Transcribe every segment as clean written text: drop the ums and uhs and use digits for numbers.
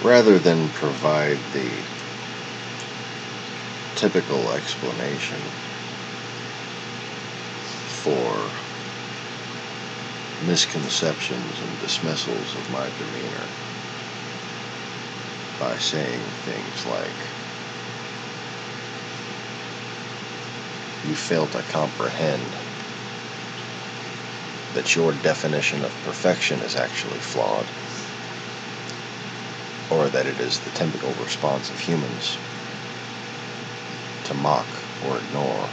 rather than provide the typical explanation for misconceptions and dismissals of my demeanor by saying things like, you fail to comprehend that your definition of perfection is actually flawed, or that it is the typical response of humans to mock or ignore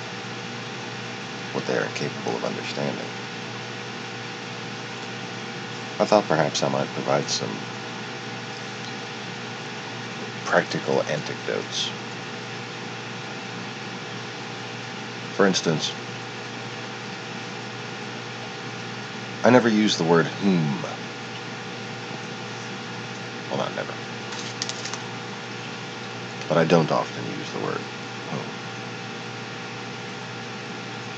what they are incapable of understanding. I thought perhaps I might provide some practical anecdotes. For instance, I never use the word whom. Well, not never. But I don't often use the word whom.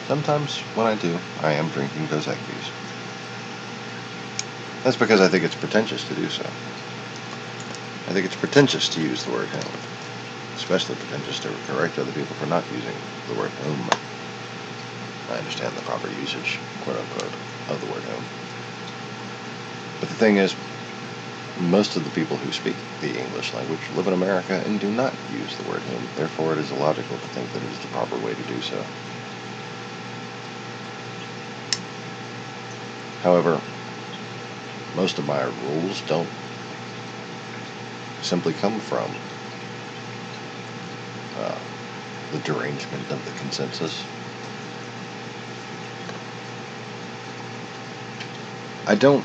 Sometimes when I do, I am drinking Dos Equis. That's because I think it's pretentious to do so. I think it's pretentious to use the word whom. Especially pretentious to correct other people for not using the word whom. I understand the proper usage, quote-unquote, of the word whom. But the thing is, most of the people who speak the English language live in America and do not use the word whom. Therefore, it is illogical to think that it is the proper way to do so. However, most of my rules don't simply come from the derangement of the consensus. I don't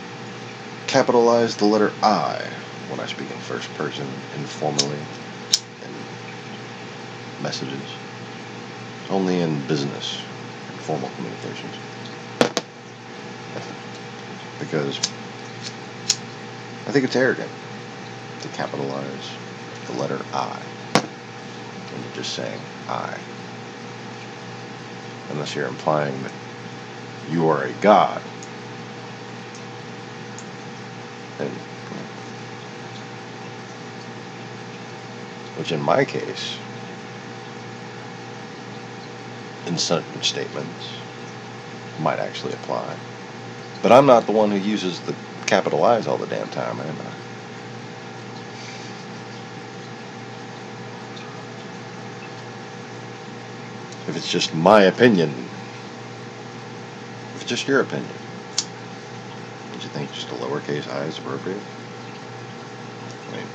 capitalize the letter I when I speak in first person informally in messages. Only in business and formal communications. Because I think it's arrogant to capitalize the letter I when you're just saying I. Unless you're implying that you are a god. And, which in my case, in certain statements, might actually apply. But I'm not the one who uses the capital I's all the damn time, am I? If it's just my opinion, if it's just your opinion, don't you think just a lowercase I is appropriate? I mean,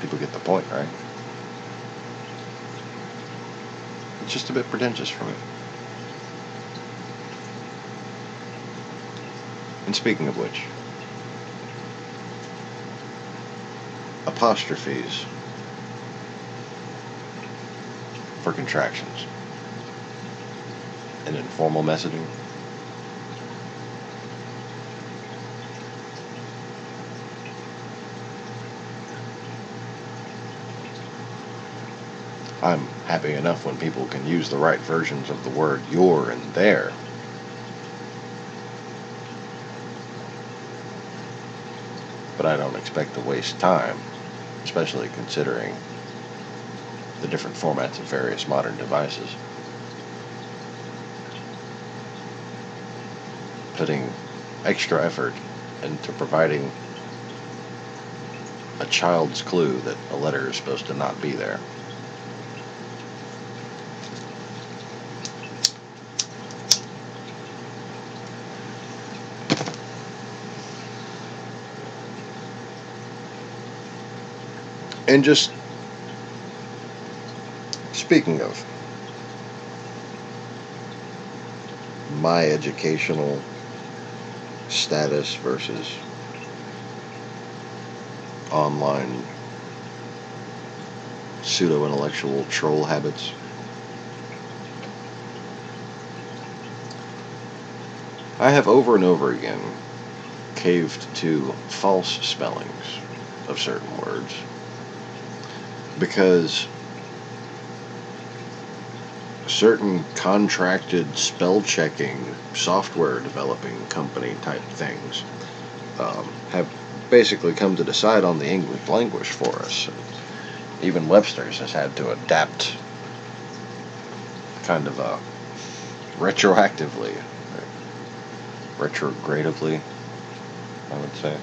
people get the point, right? It's just a bit pretentious for me. And speaking of which, apostrophes for contractions in informal messaging. I'm happy enough when people can use the right versions of the word your and their. But I don't expect to waste time, especially considering the different formats of various modern devices. Putting extra effort into providing a child's clue that a letter is supposed to not be there. And just speaking of my educational status versus online pseudo-intellectual troll habits, I have over and over again caved to false spellings of certain words because certain contracted spell-checking software developing company type things have basically come to decide on the English language for us. Even Webster's has had to adapt kind of retroactively, retrogradively, I would say.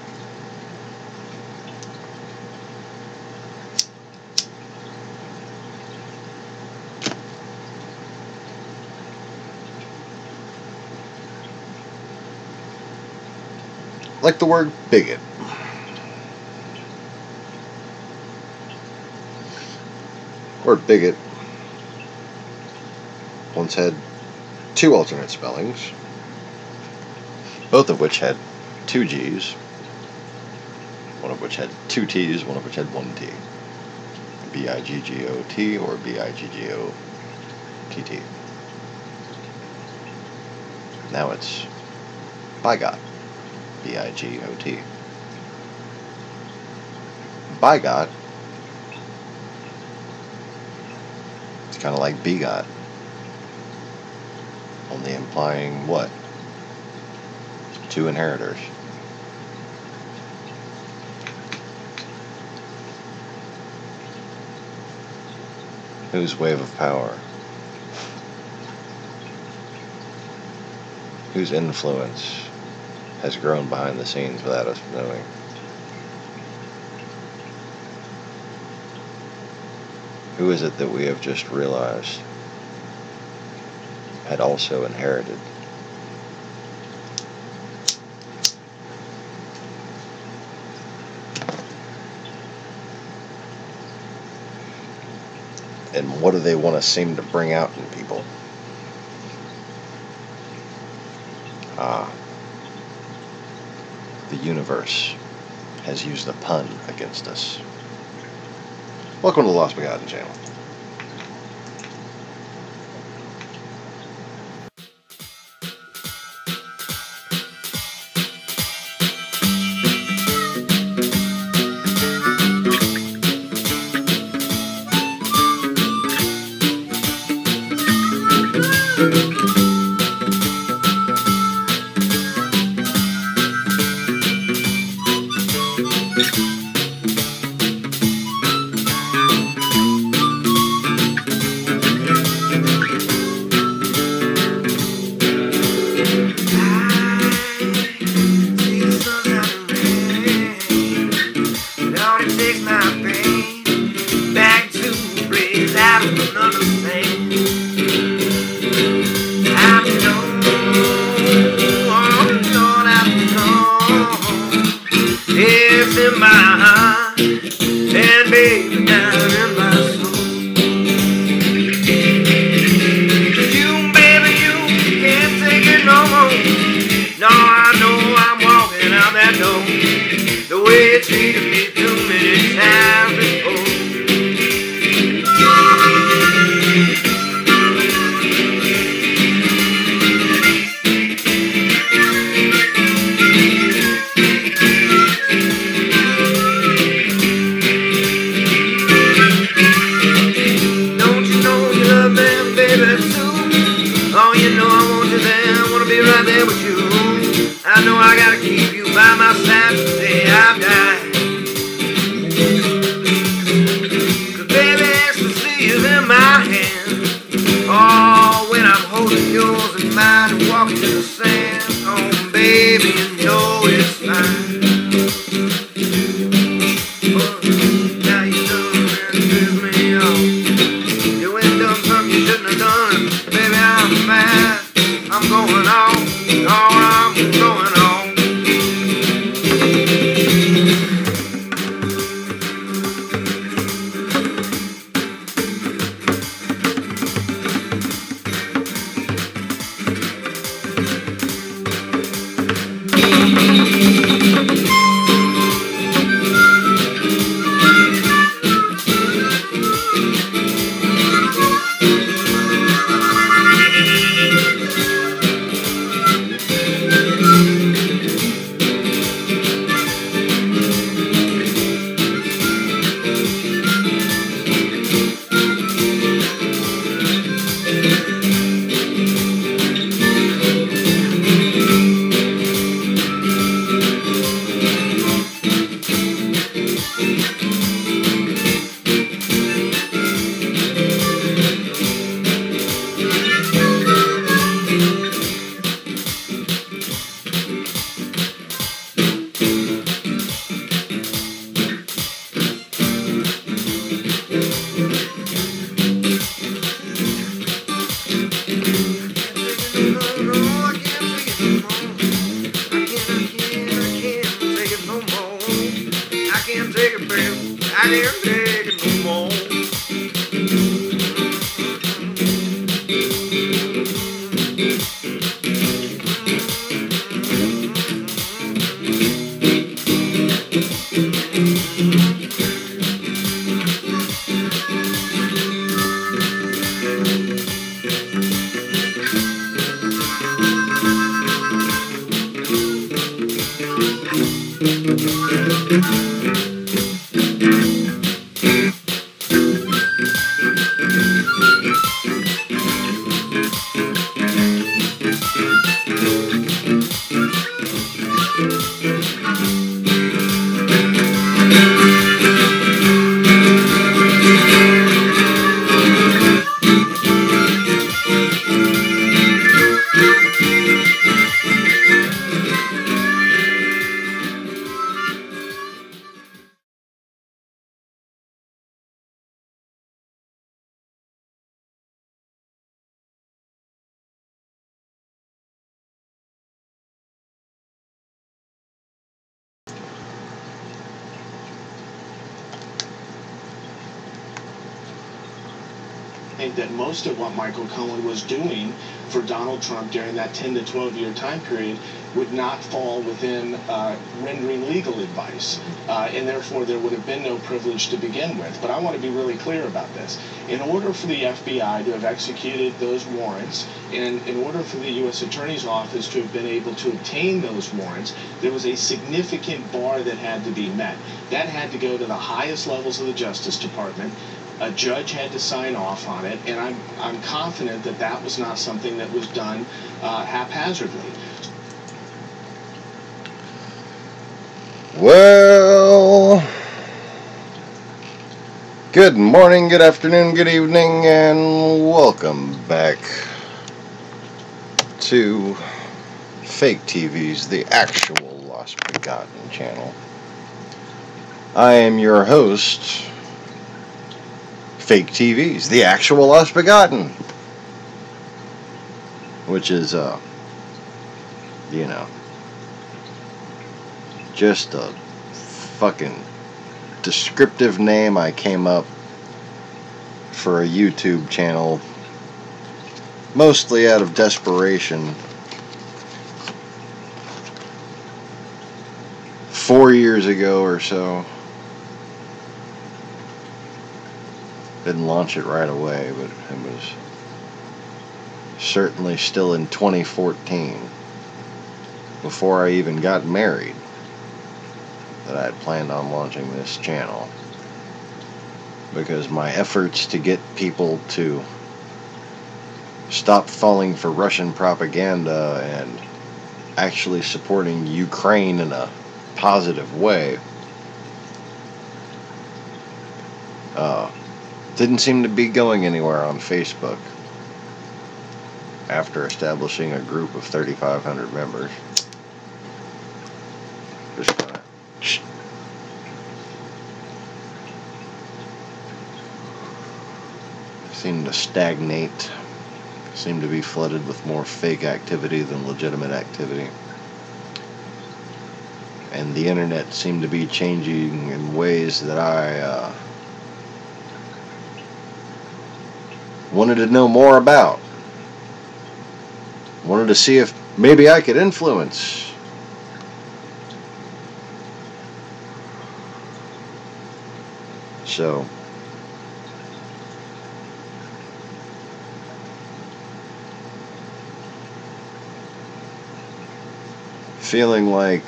Like the word bigot. Word bigot once had two alternate spellings, both of which had two G's, one of which had two T's, one of which had one T. B-I-G-G-O-T or B-I-G-G-O-T-T. Now it's bigot. B-I-G-O-T. Bigot. It's kind of like begot. Only implying what? Two inheritors. Whose wave of power? Whose influence has grown behind the scenes without us knowing? Who is it that we have just realized had also inherited? And what do they want to seem to bring out in people? The universe has used a pun against us. Welcome to the Lost-Begotten channel. I can't take it no more. That most of what Michael Cohen was doing for Donald Trump during that 10 to 12 year time period would not fall within rendering legal advice, and therefore there would have been no privilege to begin with. But I want to be really clear about this. In order for the FBI to have executed those warrants, and in order for the U.S. Attorney's Office to have been able to obtain those warrants, there was a significant bar that had to be met. That had to go to the highest levels of the Justice Department. A judge had to sign off on it, and I'm confident that that was not something that was done haphazardly. Well, good morning, good afternoon, good evening, and welcome back to Fake TV's The Actual Lost-Begotten channel. I am your host, Fake TV's The Actual Lost-Begotten, which is, just a fucking descriptive name I came up for a YouTube channel, mostly out of desperation. 4 years ago or so. Didn't launch it right away, but it was certainly still in 2014, before I even got married, that I had planned on launching this channel, because my efforts to get people to stop falling for Russian propaganda and actually supporting Ukraine in a positive way didn't seem to be going anywhere on Facebook after establishing a group of 3,500 members. Just gonna seemed to stagnate, seemed to be flooded with more fake activity than legitimate activity. And the internet seemed to be changing in ways that I wanted to know more about. Wanted to see if maybe I could influence. So, feeling like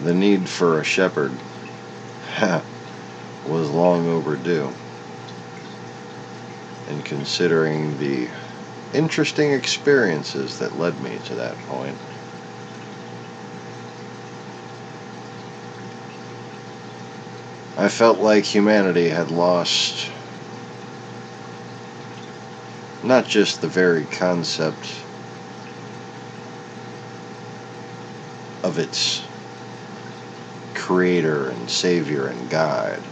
the need for a shepherd was long overdue, and considering the interesting experiences that led me to that point, I felt like humanity had lost not just the very concept of its creator and savior and guide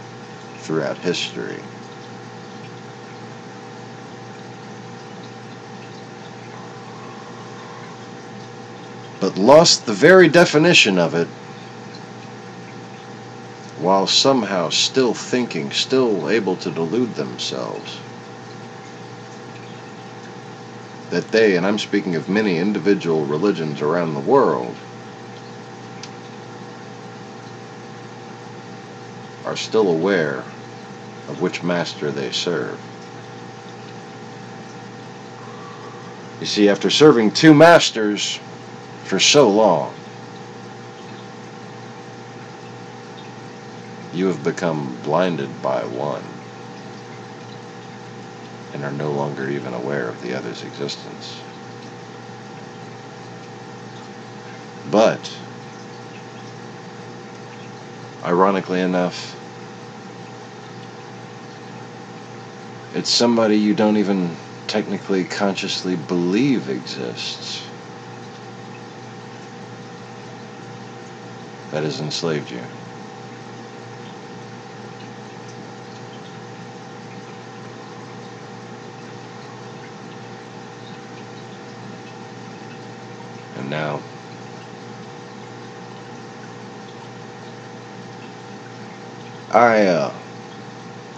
throughout history, but lost the very definition of it while somehow still thinking, still able to delude themselves that they, and I'm speaking of many individual religions around the world, are still aware of which master they serve. You see, after serving two masters for so long, you have become blinded by one and are no longer even aware of the other's existence. But, ironically enough, it's somebody you don't even technically consciously believe exists that has enslaved you. And now,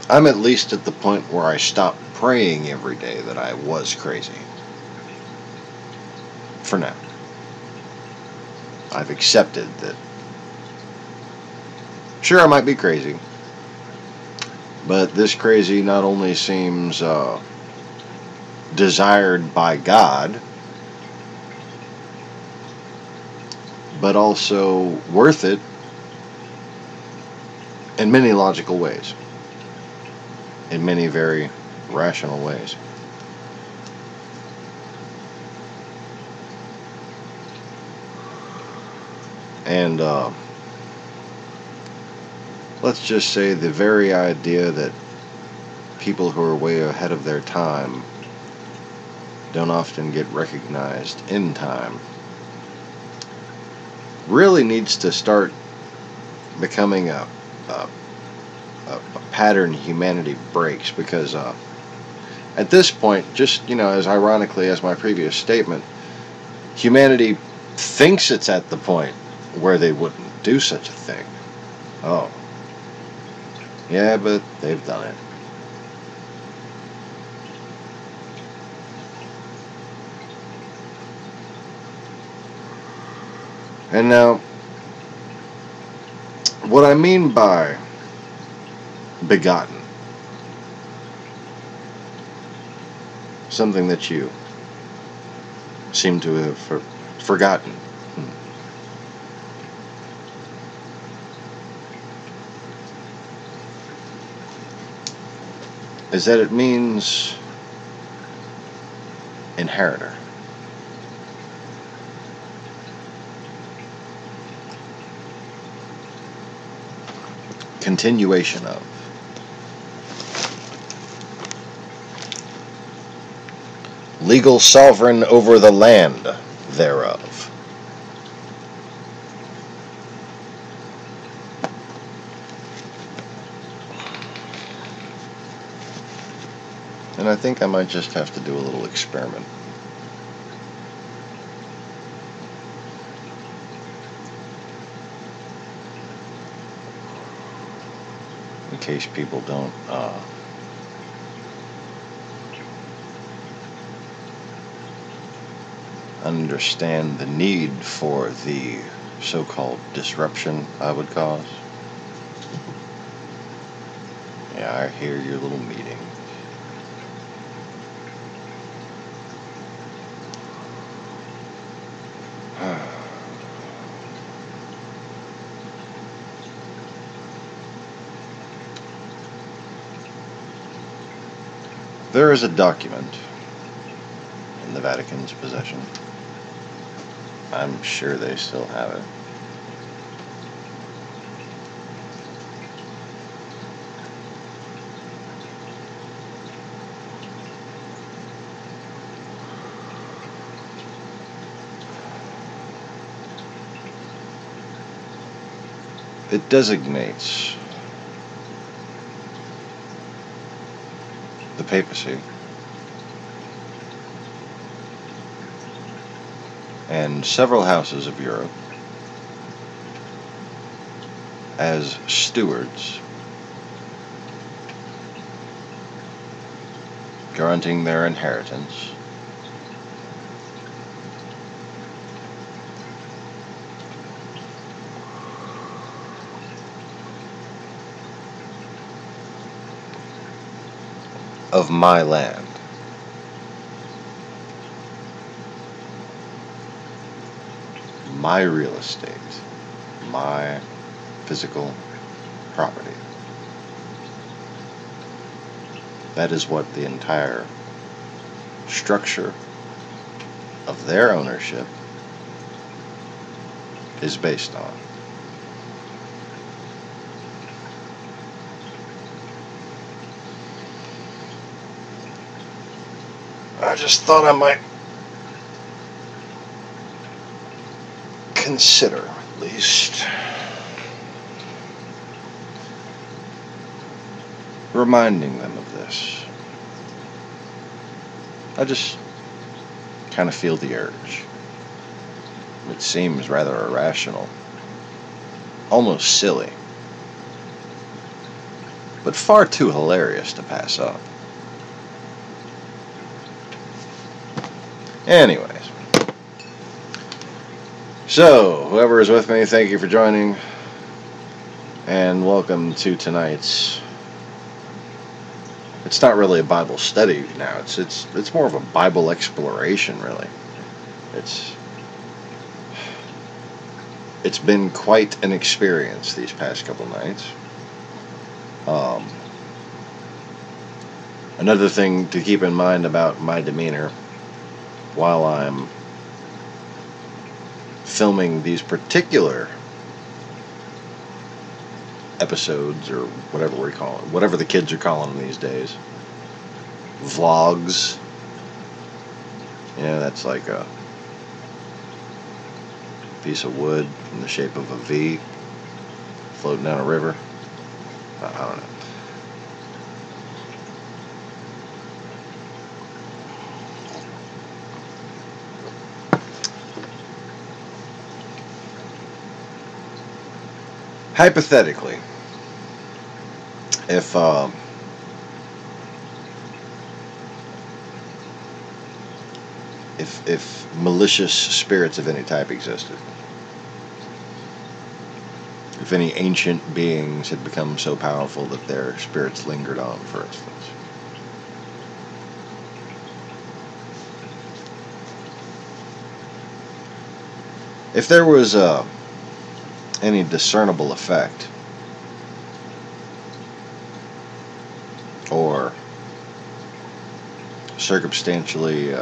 I'm at least at the point where I stopped praying every day that I was crazy. For now. I've accepted that, sure, I might be crazy, but this crazy not only seems desired by God, but also worth it in many logical ways, in many very rational ways. And let's just say the very idea that people who are way ahead of their time don't often get recognized in time really needs to start becoming a pattern humanity breaks, because at this point, just, as ironically as my previous statement, humanity thinks it's at the point where they wouldn't do such a thing. Oh, yeah, but they've done it. And now, what I mean by begotten, something that you seem to have forgotten. Is that it means inheritor. Continuation of. Legal sovereign over the land thereof. And I think I might just have to do a little experiment. In case people don't understand the need for the so-called disruption I would cause. Yeah, I hear your little meeting. There is a document in the Vatican's possession. I'm sure they still have it. It designates the papacy and several houses of Europe as stewards, granting their inheritance, of my land. My real estate, my physical property. That is what the entire structure of their ownership is based on. I just thought I might consider, at least, reminding them of this. I just kind of feel the urge. It seems rather irrational, almost silly, but far too hilarious to pass up. Anyways, so whoever is with me, thank you for joining, and welcome to tonight's. It's not really a Bible study now. It's more of a Bible exploration, really. It's been quite an experience these past couple nights. Another thing to keep in mind about my demeanor while I'm filming these particular episodes, or whatever we call it, whatever the kids are calling them these days, vlogs. Yeah, that's like a piece of wood in the shape of a V floating down a river. I don't know. Hypothetically, if malicious spirits of any type existed, if any ancient beings had become so powerful that their spirits lingered on, for instance, if there was any discernible effect or circumstantially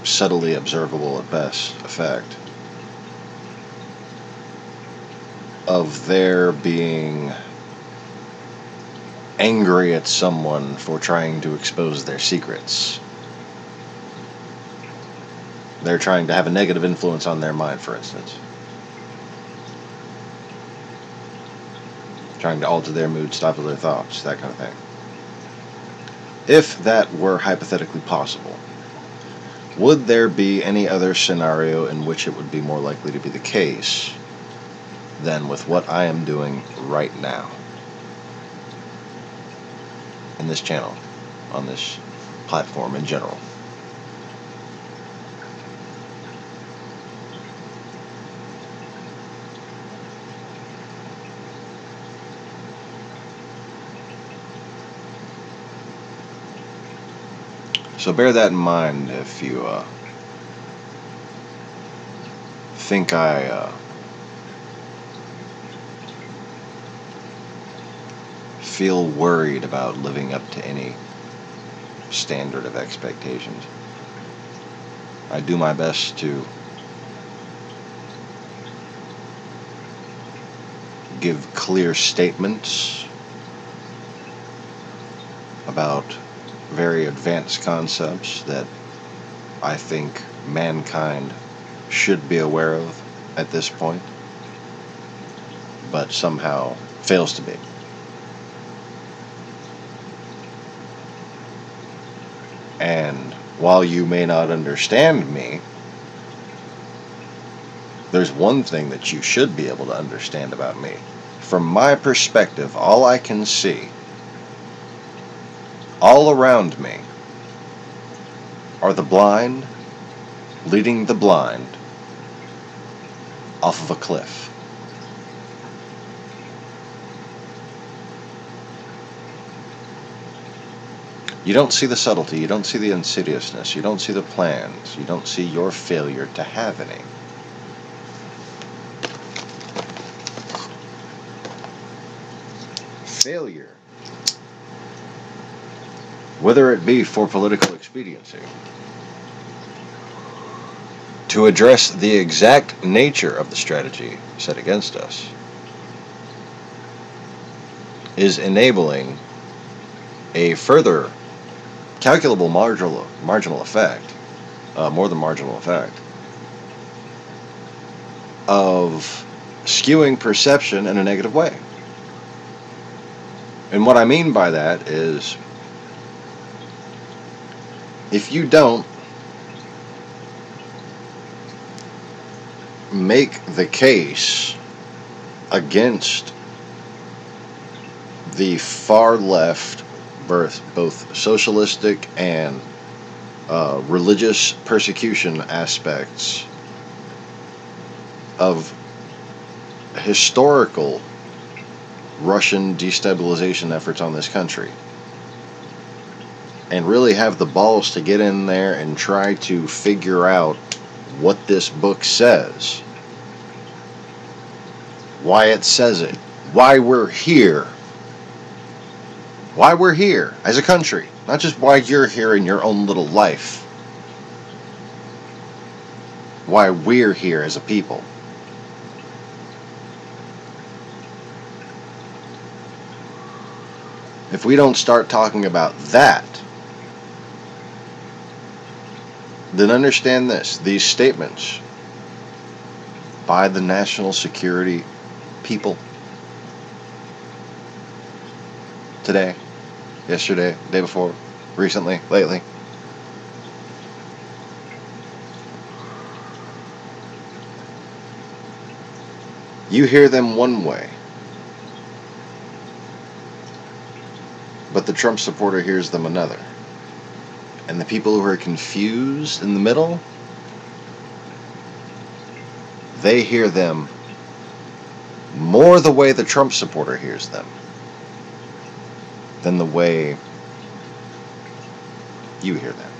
subtly observable at best effect of their being angry at someone for trying to expose their secrets. They're trying to have a negative influence on their mind, for instance. Trying to alter their mood, stifle their thoughts, that kind of thing. If that were hypothetically possible, would there be any other scenario in which it would be more likely to be the case than with what I am doing right now in this channel, on this platform in general? So bear that in mind if you think I feel worried about living up to any standard of expectations. I do my best to give clear statements about very advanced concepts that I think mankind should be aware of at this point, but somehow fails to be. And while you may not understand me, there's one thing that you should be able to understand about me. From my perspective, all I can see, all around me, are the blind leading the blind off of a cliff. You don't see the subtlety, you don't see the insidiousness, you don't see the plans, you don't see your failure to have any. Failure, whether it be for political expediency, to address the exact nature of the strategy set against us, is enabling a further calculable marginal effect, more than marginal effect, of skewing perception in a negative way. And what I mean by that is, if you don't make the case against the far left, both socialistic and religious persecution aspects of historical Russian destabilization efforts on this country, and really have the balls to get in there and try to figure out what this book says, why it says it, why we're here as a country, not just why you're here in your own little life, why we're here as a people. If we don't start talking about that, then understand this: these statements by the national security people today, yesterday, day before, recently, lately, you hear them one way, but the Trump supporter hears them another. And the people who are confused in the middle, they hear them more the way the Trump supporter hears them than the way you hear them.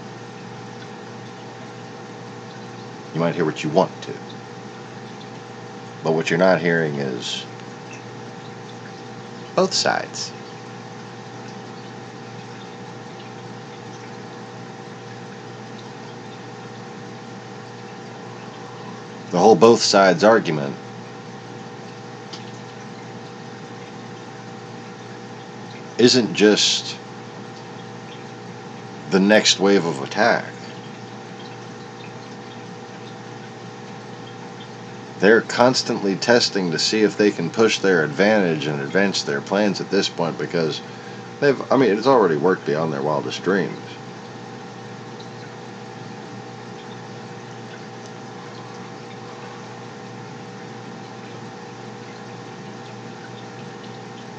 You might hear what you want to, but what you're not hearing is both sides. The whole both sides argument isn't just the next wave of attack. They're constantly testing to see if they can push their advantage and advance their plans at this point, because it's already worked beyond their wildest dreams.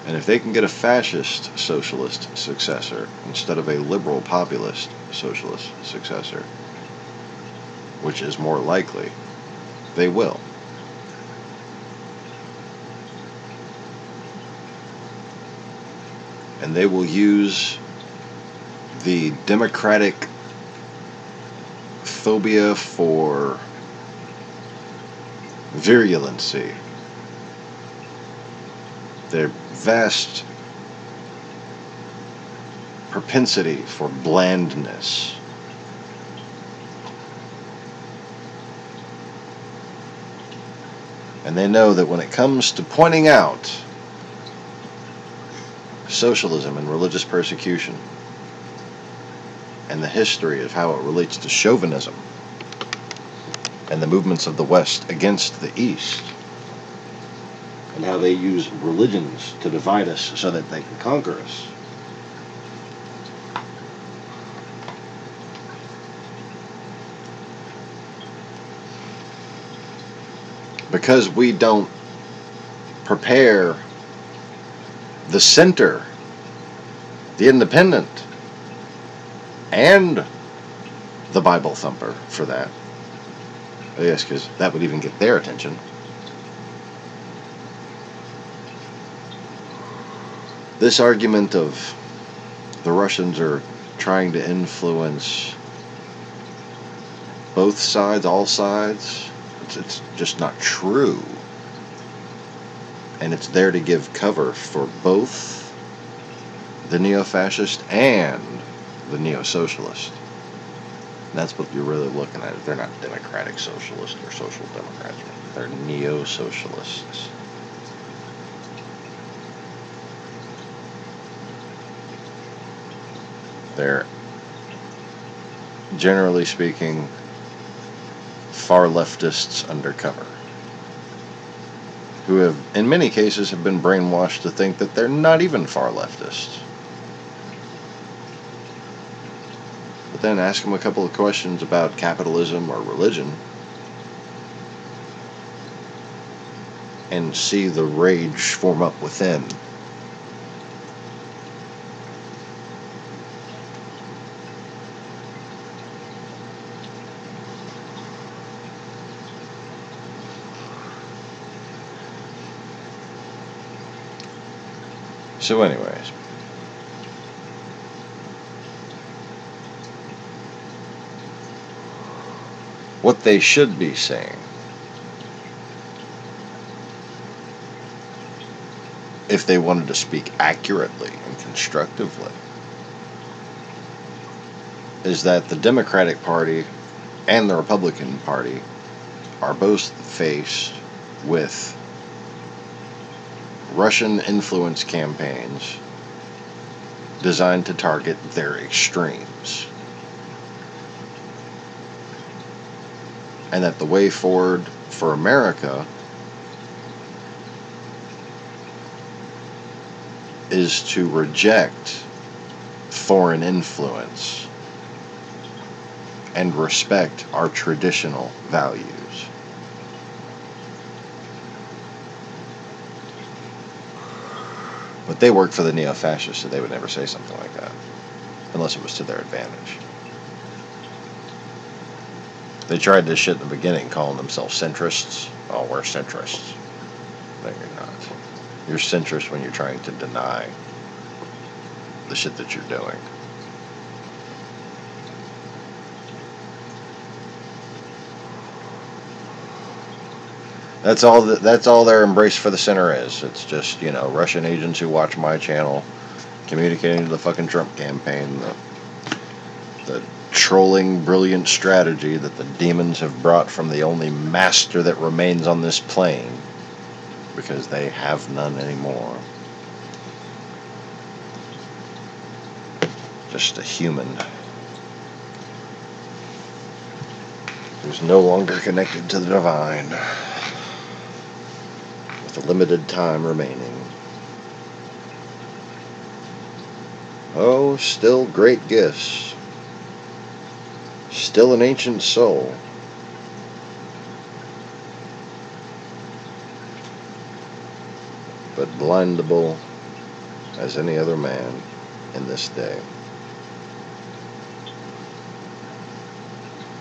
And if they can get a fascist socialist successor instead of a liberal populist socialist successor, which is more likely, they will. And they will use the democratic phobia for virulency, their vast propensity for blandness, and they know that when it comes to pointing out socialism and religious persecution and the history of how it relates to chauvinism and the movements of the West against the East, and how they use religions to divide us so that they can conquer us, because we don't prepare the center, the independent, and the Bible thumper for that. Yes, because that would even get their attention. This argument of the Russians are trying to influence both sides, all sides, it's just not true. And it's there to give cover for both the neo-fascist and the neo-socialist. And that's what you're really looking at. They're not democratic socialists or social democrats. They're neo-socialists. They're, generally speaking, far leftists undercover, who have, in many cases, have been brainwashed to think that they're not even far leftists. But then ask them a couple of questions about capitalism or religion, and see the rage form up within. So anyways, what they should be saying, if they wanted to speak accurately and constructively, is that the Democratic Party and the Republican Party are both faced with Russian influence campaigns designed to target their extremes. And that the way forward for America is to reject foreign influence and respect our traditional values. But they work for the neo-fascists, so they would never say something like that, unless it was to their advantage. They tried this shit in the beginning, calling themselves centrists. Oh, we're centrists. No, you're not. You're centrist when you're trying to deny the shit that you're doing. That's all their embrace for the center is. It's just, Russian agents who watch my channel communicating to the fucking Trump campaign the trolling brilliant strategy that the demons have brought from the only master that remains on this plane, because they have none anymore. Just a human who's no longer connected to the divine, with a limited time remaining. Oh, still great gifts. Still an ancient soul. But blindable as any other man in this day.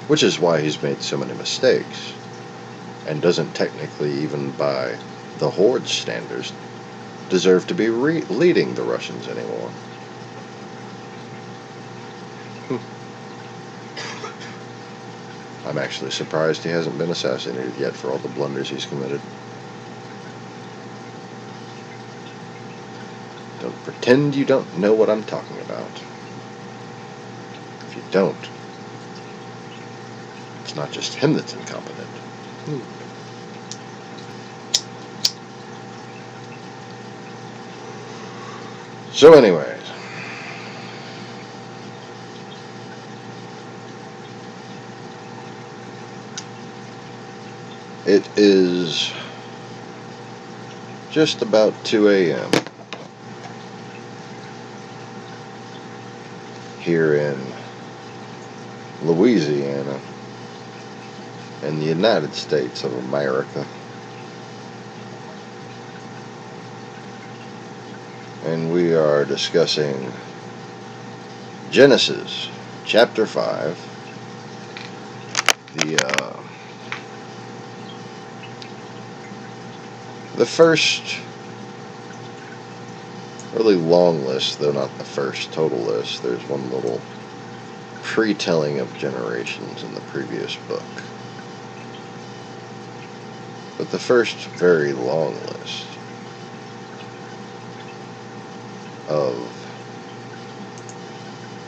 Which is why he's made so many mistakes, and doesn't technically, even by the Horde standards, deserve to be leading the Russians anymore. I'm actually surprised he hasn't been assassinated yet for all the blunders he's committed. Don't pretend you don't know what I'm talking about. If you don't, it's not just him that's incompetent. So anyways, it is just about 2 a.m. here in Louisiana in the United States of America. and we are discussing Genesis chapter 5, the first really long list, though not the first total list. There's one little pre-telling of generations in the previous book, but the first very long list of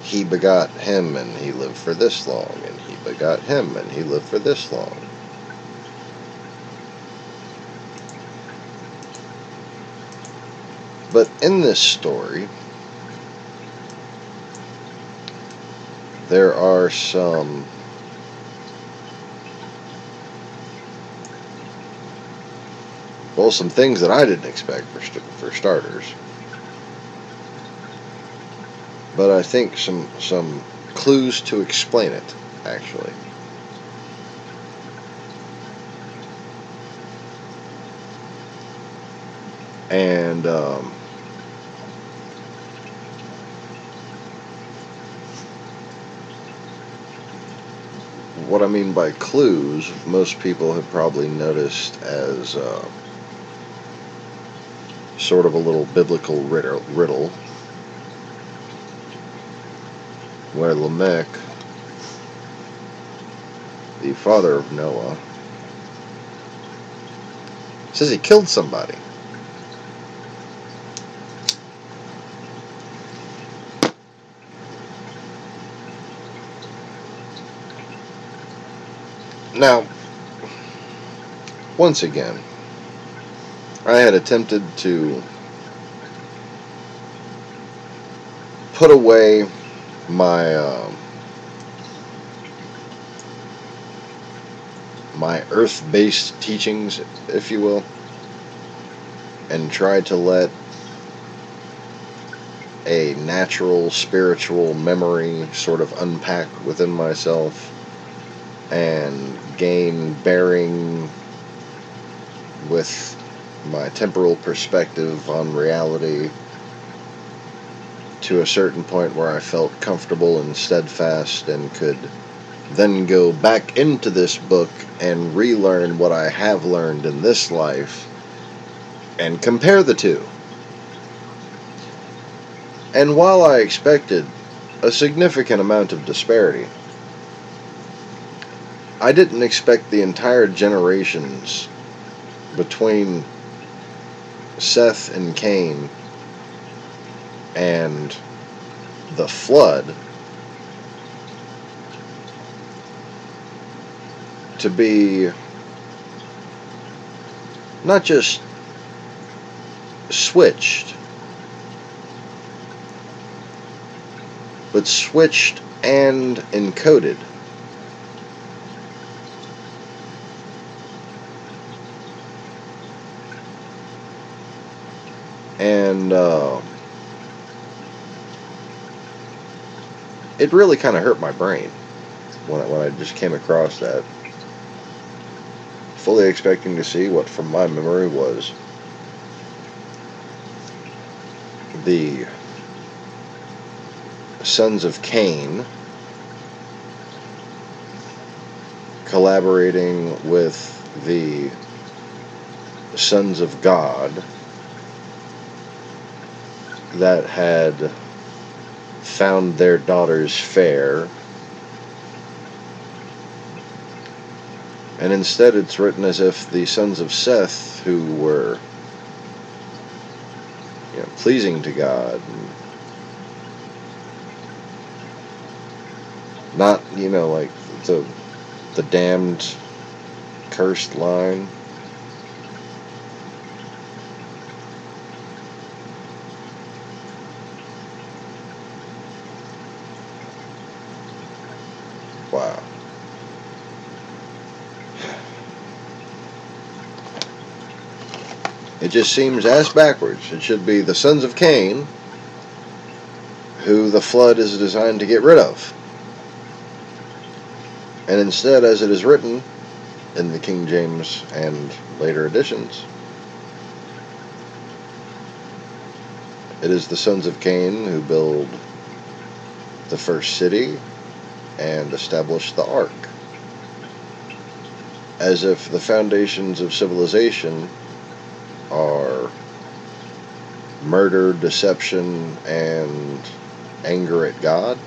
he begot him and he lived for this long, and he begot him and he lived for this long. But in this story, there are some things that I didn't expect for starters. But I think some clues to explain it, actually. And what I mean by clues, most people have probably noticed as sort of a little biblical riddle, where Lamech, the father of Noah, says he killed somebody. Now, once again, I had attempted to put away my my earth-based teachings, if you will, and try to let a natural spiritual memory sort of unpack within myself and gain bearing with my temporal perspective on reality to a certain point where I felt comfortable and steadfast and could then go back into this book and relearn what I have learned in this life and compare the two. And while I expected a significant amount of disparity, I didn't expect the entire generations between Seth and Cain and the flood to be not just switched, but switched and encoded. And it really kind of hurt my brain when I just came across that, fully expecting to see what from my memory was the sons of Cain collaborating with the sons of God that had found their daughters fair, and instead it's written as if the sons of Seth, who were pleasing to God, not like the damned cursed line. Wow. It just seems ass backwards. It should be the sons of Cain, who the flood is designed to get rid of. And instead, as it is written in the King James and later editions, It is the sons of Cain who build the first city and establish the ark. As if the foundations of civilization are murder, deception, and anger at God.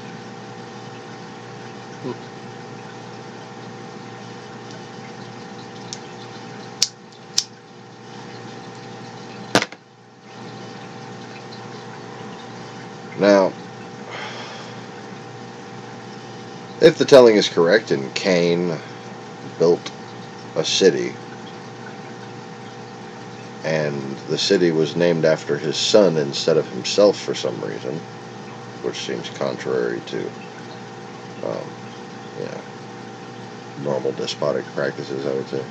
Now, if the telling is correct and Cain built a city, and the city was named after his son instead of himself for some reason, which seems contrary to, you know, normal despotic practices, I would say.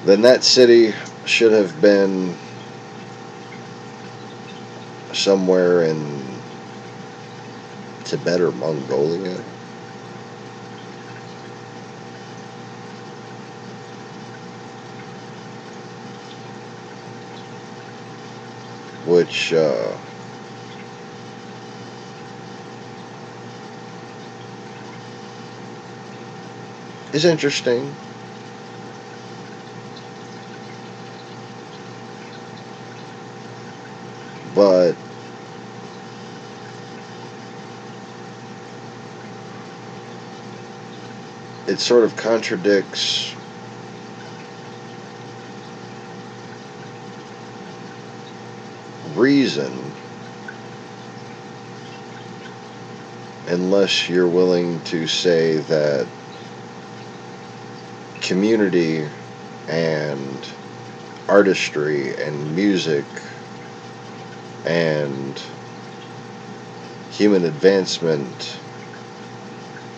Then that city should have been somewhere in Tibet or Mongolia. Which is interesting. But it sort of contradicts reason unless you're willing to say that community and artistry and music and human advancement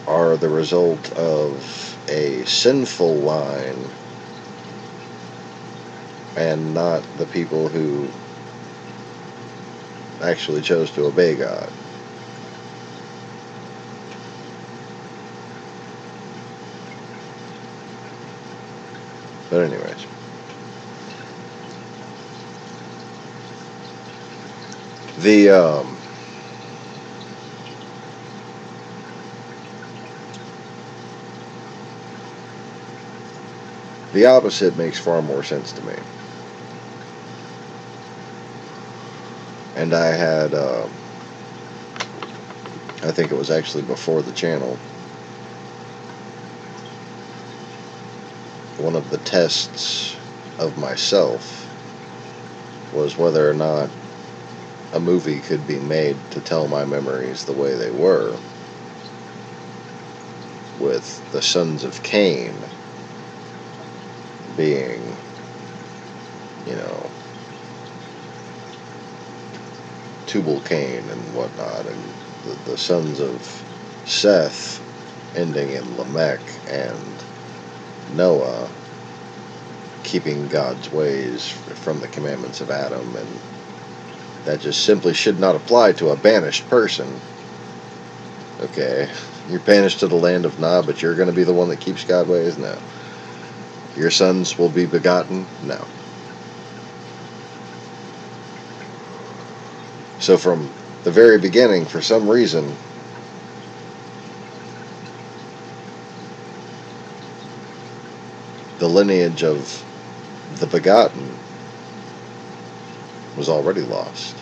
are the result of a sinful line and not the people who actually chose to obey God. But anyways, the opposite makes far more sense to me. And I had, I think it was actually before the channel, one of the tests of myself was whether or not a movie could be made to tell my memories the way they were, with the sons of Cain being, you know, Tubal Cain and whatnot, and the sons of Seth ending in Lamech, and Noah keeping God's ways from the commandments of Adam, and that just simply should not apply to a banished person. Okay, you're banished to the land of Nod, but you're going to be the one that keeps God's ways? No. Your sons will be begotten? No. So from the very beginning, for some reason, the lineage of the begotten was already lost.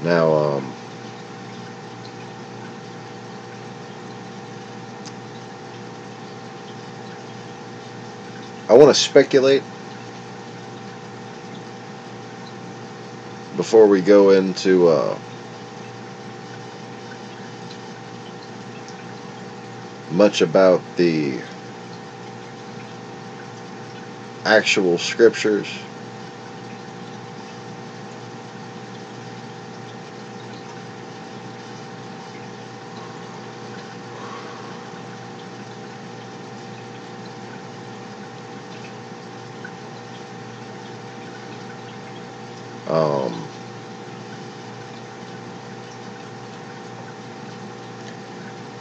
Now, I want to speculate before we go into much about the actual scriptures.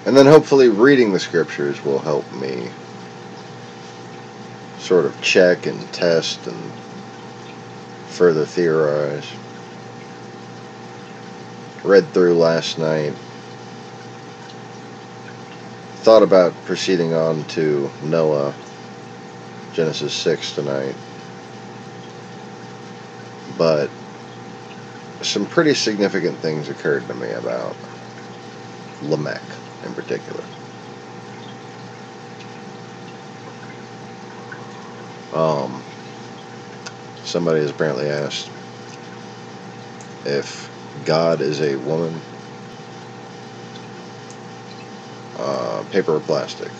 And then hopefully reading the scriptures will help me sort of check and test and further theorize. Read through last night. Thought about proceeding on to Noah, Genesis-6 tonight. But some pretty significant things occurred to me about Lamech in particular. Somebody has apparently asked if God is a woman, paper or plastic.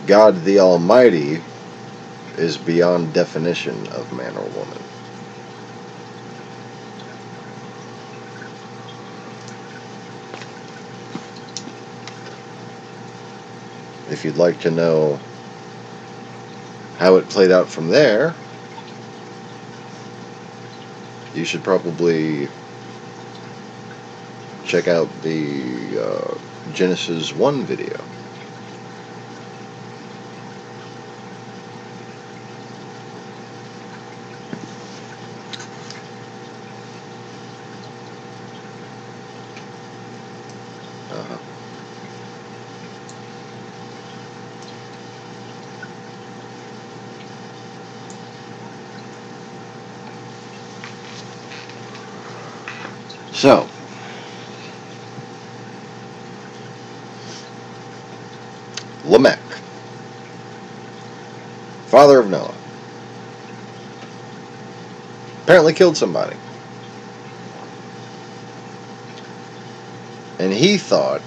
God the Almighty is beyond definition of man or woman. If you'd like to know how it played out from there, you should probably check out the Genesis 1 video. So, Lamech, father of Noah, apparently killed somebody. And he thought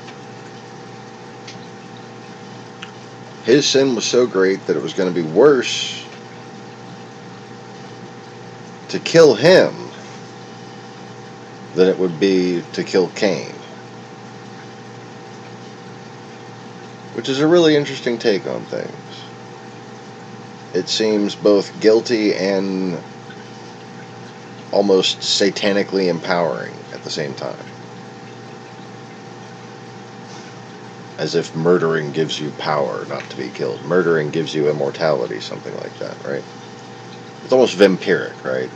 his sin was so great that it was going to be worse to kill him than it would be to kill Cain. Which is a really interesting take on things. It seems both guilty and almost satanically empowering at the same time. As if murdering gives you power not to be killed. Murdering gives you immortality, something like that, right? It's almost vampiric, right?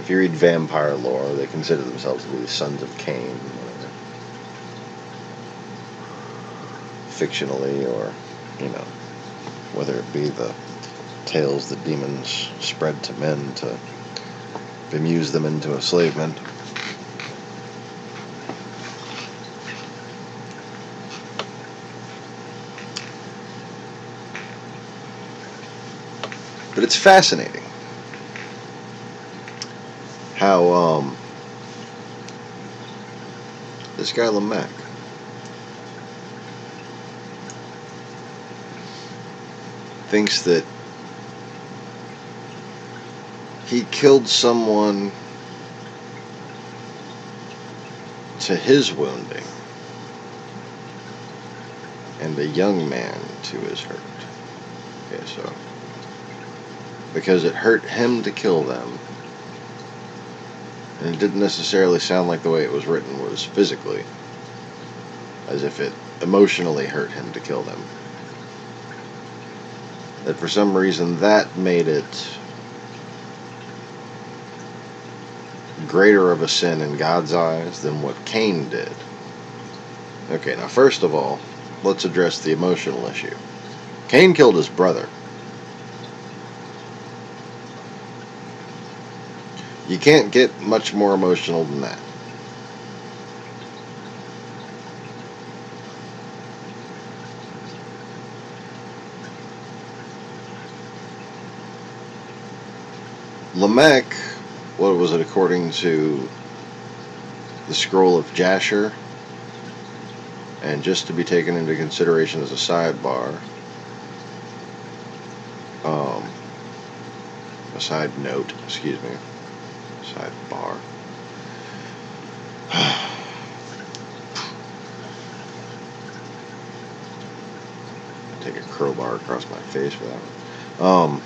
If you read vampire lore, they consider themselves to be the sons of Cain, whatever. Fictionally, or, whether it be the tales that demons spread to men to bemuse them into enslavement. But it's fascinating how this guy Lamech thinks that he killed someone to his wounding and a young man to his hurt. Okay, so because it hurt him to kill them, and it didn't necessarily sound like the way it was written was physically, as if it emotionally hurt him to kill them. That for some reason that made it greater of a sin in God's eyes than what Cain did. Okay, now first of all, let's address the emotional issue. Cain killed his brother. You can't get much more emotional than that. Lamech, what was it according to the scroll of Jasher, and just to be taken into consideration as a sidebar, a side note, excuse me, sidebar. crowbar across my face for that one.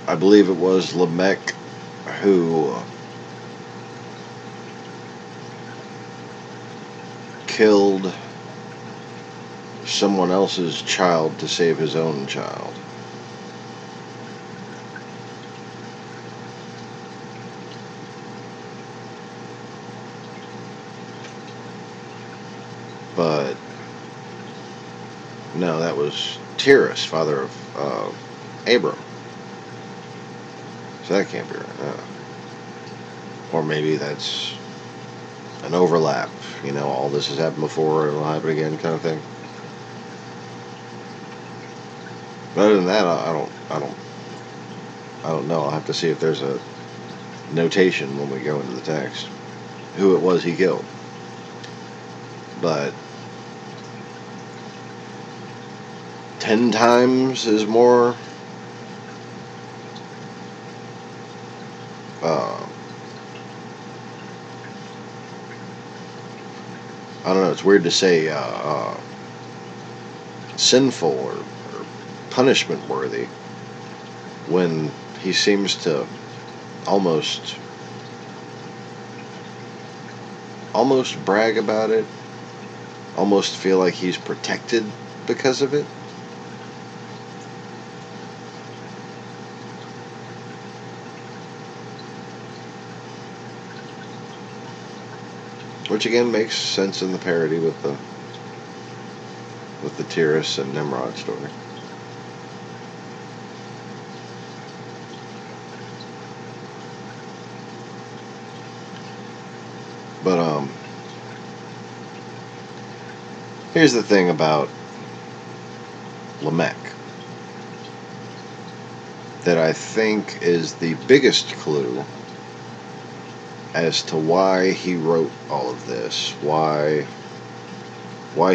I believe it was Lamech who killed someone else's child to save his own child. But no, that was Terah, father of Abram. So that can't be right. Or maybe that's an overlap. You know, all this has happened before, it'll happen again, kind of thing. But other than that, I don't know. I'll have to see if there's a notation when we go into the text who it was he killed. But 10 times is more I don't know, it's weird to say sinful or punishment worthy when he seems to almost brag about it, almost feel like he's protected because of it. Which again makes sense in the parody with the Tiras and Nimrod story. But here's the thing about Lamech that I think is the biggest clue as to why he wrote all of this, why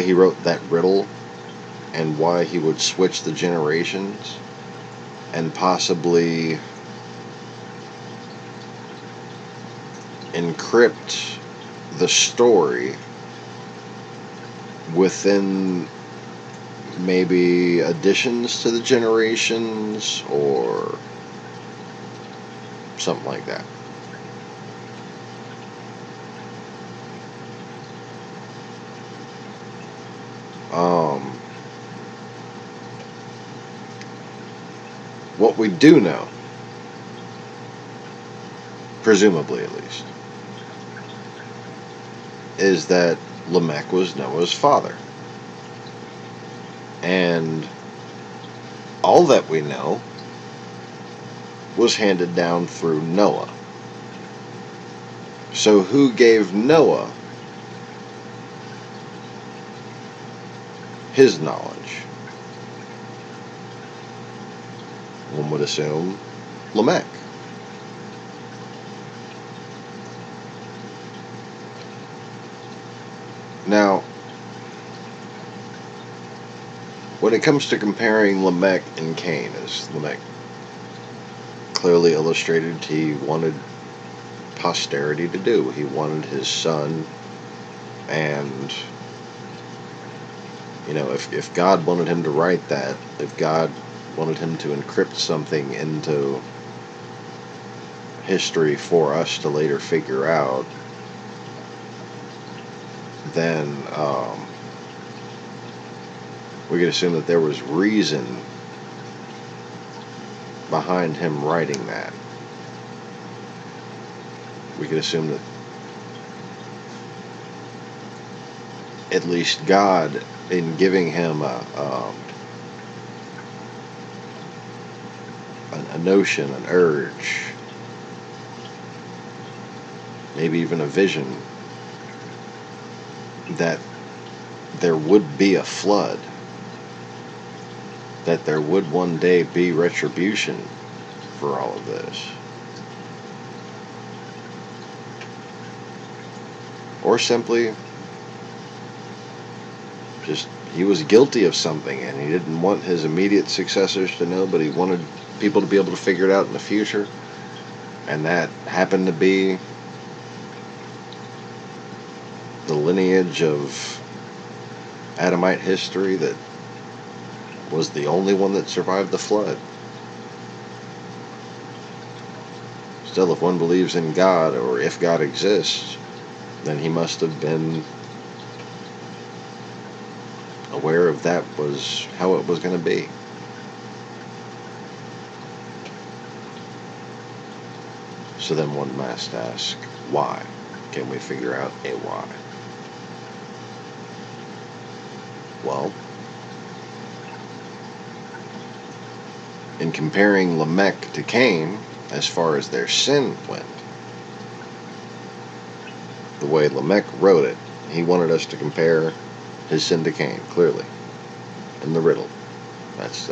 he wrote that riddle, and why he would switch the generations and possibly encrypt the story within maybe additions to the generations or something like that. What we do know, presumably at least, is that Lamech was Noah's father. And all that we know was handed down through Noah. So who gave Noah his knowledge? One would assume Lamech. Now, when it comes to comparing Lamech and Cain, as Lamech clearly illustrated, he wanted posterity to do. He wanted his son, and you know, if God wanted him to write that, if God wanted him to encrypt something into history for us to later figure out, then we could assume that there was reason behind him writing that. We could assume that at least God, in giving him a notion, an urge, maybe even a vision, that there would be a flood, that there would one day be retribution for all of this. Or simply, just he was guilty of something and he didn't want his immediate successors to know, but he wanted people to be able to figure it out in the future. And that happened to be the lineage of Adamite history that was the only one that survived the flood. Still, if one believes in God, or if God exists, then he must have been aware of that was how it was going to be. So then one must ask, why? Can we figure out a why? Well, in comparing Lamech to Cain, as far as their sin went, the way Lamech wrote it, he wanted us to compare his sin to Cain, clearly, in the riddle. That's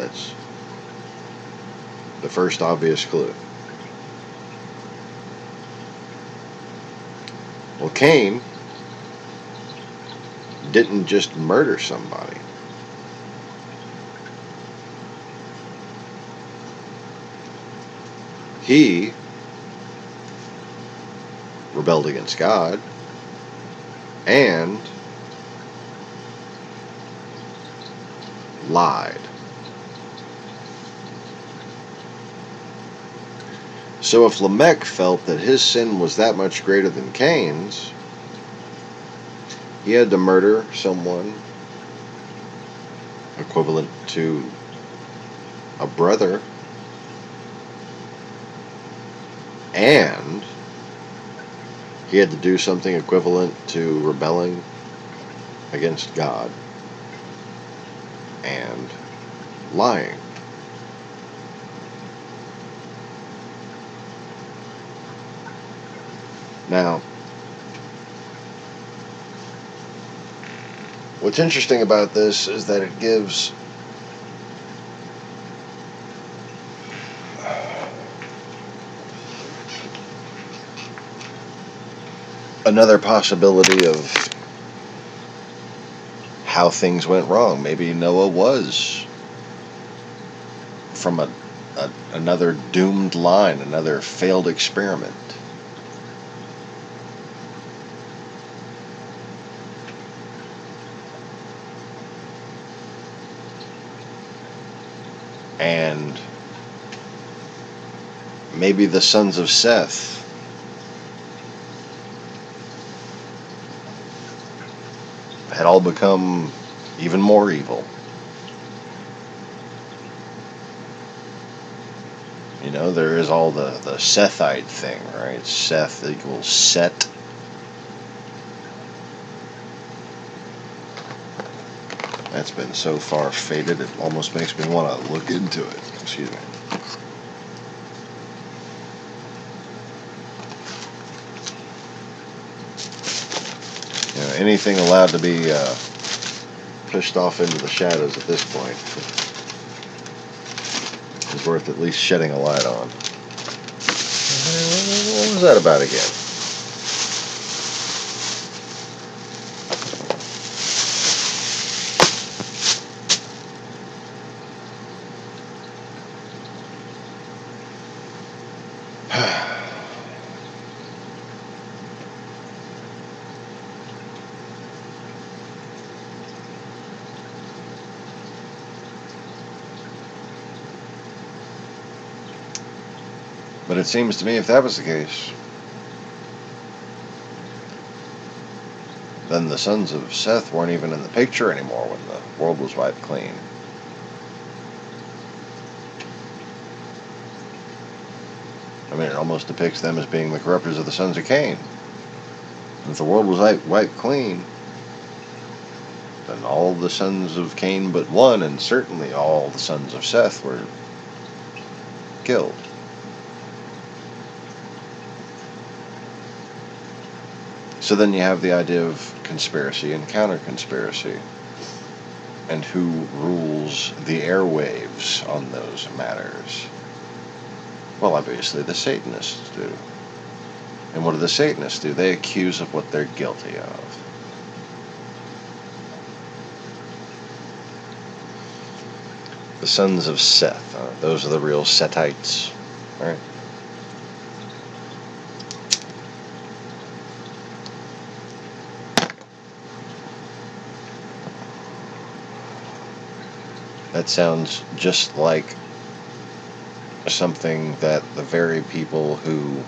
the first obvious clue. Well, Cain didn't just murder somebody. He rebelled against God and lied. So if Lamech felt that his sin was that much greater than Cain's, he had to murder someone equivalent to a brother, and he had to do something equivalent to rebelling against God and lying. Now, what's interesting about this is that it gives another possibility of how things went wrong. Maybe Noah was from another doomed line, another failed experiment. And maybe the sons of Seth had all become even more evil. You know, there is all the Sethite thing, right? Seth equals Set. That's been so far faded, it almost makes me want to look into it. Excuse me. You know, anything allowed to be pushed off into the shadows at this point is worth at least shedding a light on. What was that about again? But it seems to me if that was the case, then the sons of Seth weren't even in the picture anymore when the world was wiped clean. I mean, it almost depicts them as being the corruptors of the sons of Cain. If the world was wiped clean, then all the sons of Cain but one, and certainly all the sons of Seth, were killed. So then you have the idea of conspiracy and counter-conspiracy, and who rules the airwaves on those matters. Well, obviously the Satanists do. And what do the Satanists do? They accuse of what they're guilty of. The sons of Seth, those are the real Sethites, right? That sounds just like something that the very people who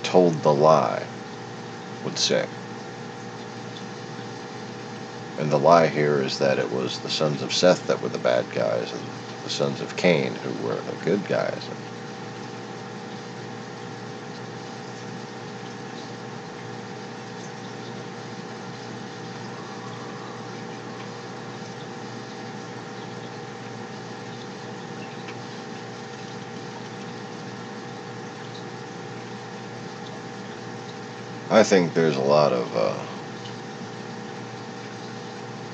told the lie would say. And the lie here is that it was the sons of Seth that were the bad guys and the sons of Cain who were the good guys. I think there's a lot of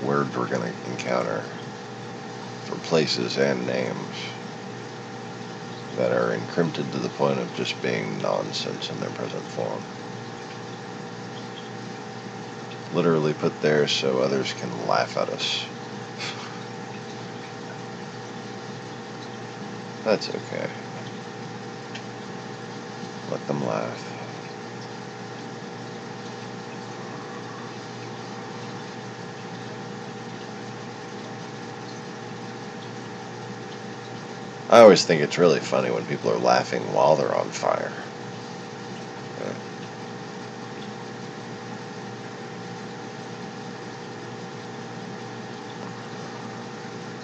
words we're going to encounter for places and names that are encrypted to the point of just being nonsense in their present form. Literally put there so others can laugh at us. That's okay. Let them laugh. I always think it's really funny when people are laughing while they're on fire.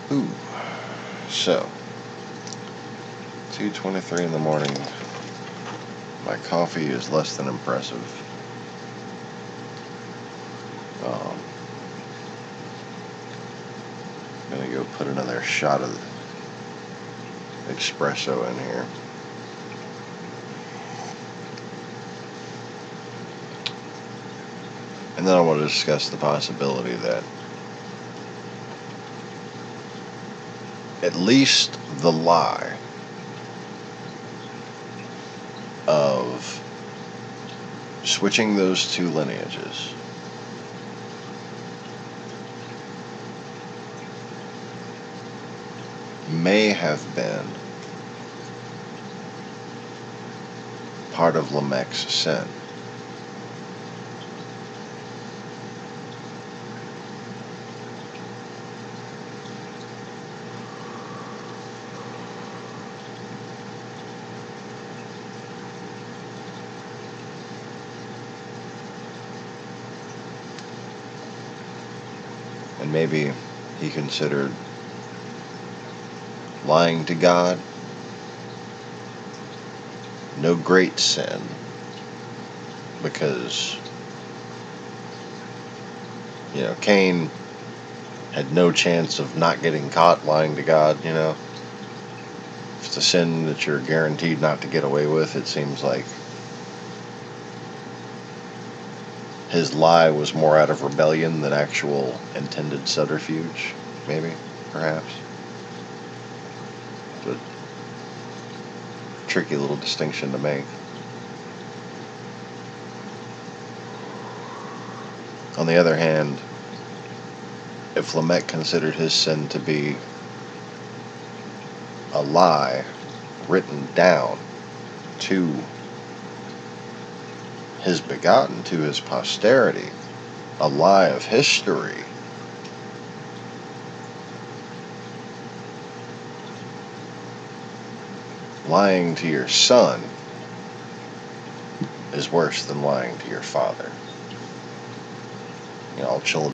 Ooh. So, 2:23 in the morning. My coffee is less than impressive. I'm gonna go put another shot of espresso in here. And then I want to discuss the possibility that at least the lie of switching those two lineages may have been part of Lamech's sin. And maybe he considered lying to God no great sin, because, Cain had no chance of not getting caught lying to God, If it's a sin that you're guaranteed not to get away with, it seems like his lie was more out of rebellion than actual intended subterfuge, maybe, perhaps. It's a tricky little distinction to make. On the other hand, if Lamech considered his sin to be a lie written down to his begotten, to his posterity, a lie of history, lying to your son is worse than lying to your father. I'll chill